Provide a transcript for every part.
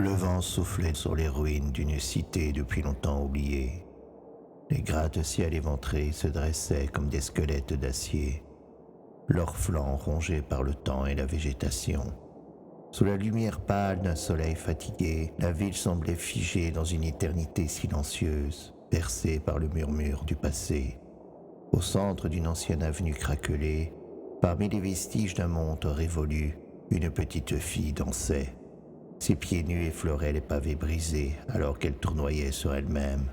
Le vent soufflait sur les ruines d'une cité depuis longtemps oubliée. Les gratte-ciel éventrés se dressaient comme des squelettes d'acier, leurs flancs rongés par le temps et la végétation. Sous la lumière pâle d'un soleil fatigué, la ville semblait figée dans une éternité silencieuse, bercée par le murmure du passé. Au centre d'une ancienne avenue craquelée, parmi les vestiges d'un monde révolu, une petite fille dansait. Ses pieds nus effleuraient les pavés brisés alors qu'elle tournoyait sur elle-même,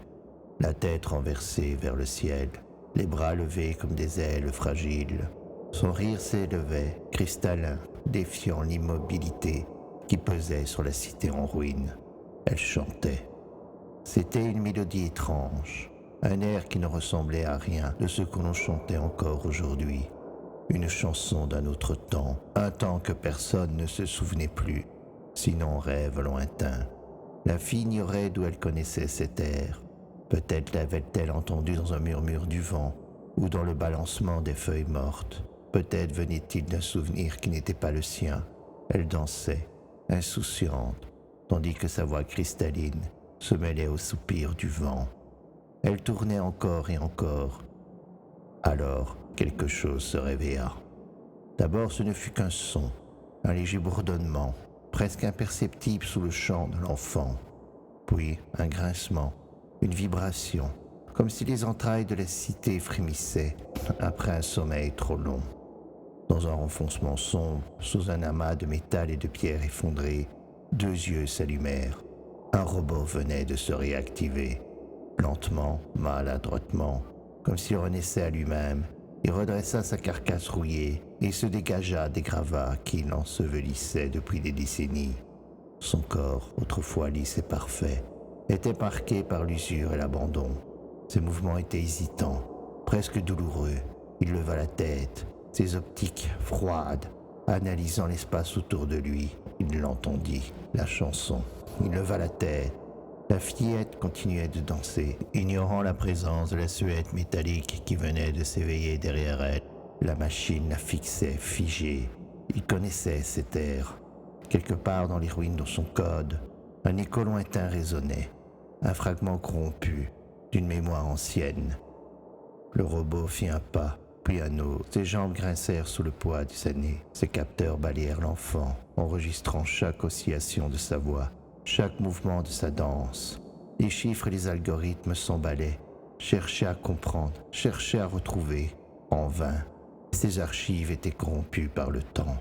la tête renversée vers le ciel, les bras levés comme des ailes fragiles. Son rire s'élevait, cristallin, défiant l'immobilité qui pesait sur la cité en ruine. Elle chantait. C'était une mélodie étrange, un air qui ne ressemblait à rien de ce que l'on chantait encore aujourd'hui. Une chanson d'un autre temps, un temps que personne ne se souvenait plus, sinon rêve lointain. La fille ignorait d'où elle connaissait cet air. Peut-être l'avait-elle entendu dans un murmure du vent ou dans le balancement des feuilles mortes. Peut-être venait-il d'un souvenir qui n'était pas le sien. Elle dansait, insouciante, tandis que sa voix cristalline se mêlait aux soupirs du vent. Elle tournait encore et encore. Alors, quelque chose se réveilla. D'abord, ce ne fut qu'un son, un léger bourdonnement, presque imperceptible sous le chant de l'enfant. Puis, un grincement, une vibration, comme si les entrailles de la cité frémissaient après un sommeil trop long. Dans un renfoncement sombre, sous un amas de métal et de pierres effondrées, deux yeux s'allumèrent. Un robot venait de se réactiver. Lentement, maladroitement, comme s'il renaissait à lui-même, il redressa sa carcasse rouillée et se dégagea des gravats qui l'ensevelissaient depuis des décennies. Son corps, autrefois lisse et parfait, était marqué par l'usure et l'abandon. Ses mouvements étaient hésitants, presque douloureux. Il leva la tête, ses optiques froides, analysant l'espace autour de lui. Il l'entendit, la chanson. Il leva la tête. La fillette continuait de danser, ignorant la présence de la silhouette métallique qui venait de s'éveiller derrière elle. La machine la fixait, figée. Il connaissait cet air. Quelque part dans les ruines de son code, un écho lointain résonnait, un fragment corrompu d'une mémoire ancienne. Le robot fit un pas, puis un autre. Ses jambes grincèrent sous le poids des années. Ses capteurs balayèrent l'enfant, enregistrant chaque oscillation de sa voix, chaque mouvement de sa danse. Les chiffres et les algorithmes s'emballaient, cherchaient à comprendre, cherchaient à retrouver, en vain. Ses archives étaient corrompues par le temps.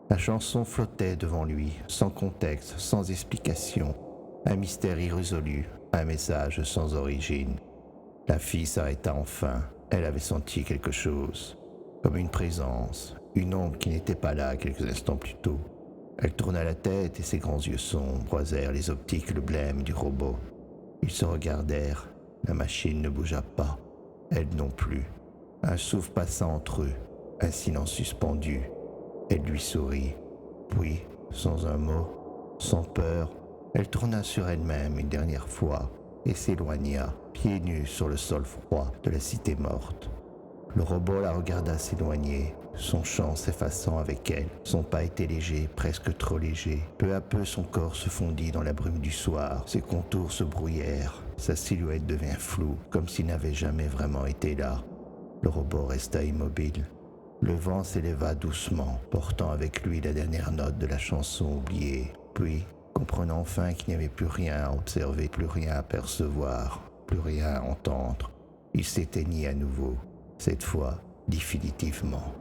La chanson flottait devant lui, sans contexte, sans explication. Un mystère irrésolu, un message sans origine. La fille s'arrêta enfin. Elle avait senti quelque chose, comme une présence, une ombre qui n'était pas là quelques instants plus tôt. Elle tourna la tête et ses grands yeux sombres croisèrent les optiques et le blême du robot. Ils se regardèrent. La machine ne bougea pas. Elle non plus. Un souffle passa entre eux, un silence suspendu. Elle lui sourit. Puis, sans un mot, sans peur, elle tourna sur elle-même une dernière fois et s'éloigna, pieds nus sur le sol froid de la cité morte. Le robot la regarda s'éloigner, son chant s'effaçant avec elle. Son pas était léger, presque trop léger. Peu à peu, son corps se fondit dans la brume du soir. Ses contours se brouillèrent. Sa silhouette devint floue, comme s'il n'avait jamais vraiment été là. Le robot resta immobile. Le vent s'éleva doucement, portant avec lui la dernière note de la chanson oubliée. Puis, comprenant enfin qu'il n'y avait plus rien à observer, plus rien à percevoir, plus rien à entendre, il s'éteignit à nouveau, cette fois définitivement.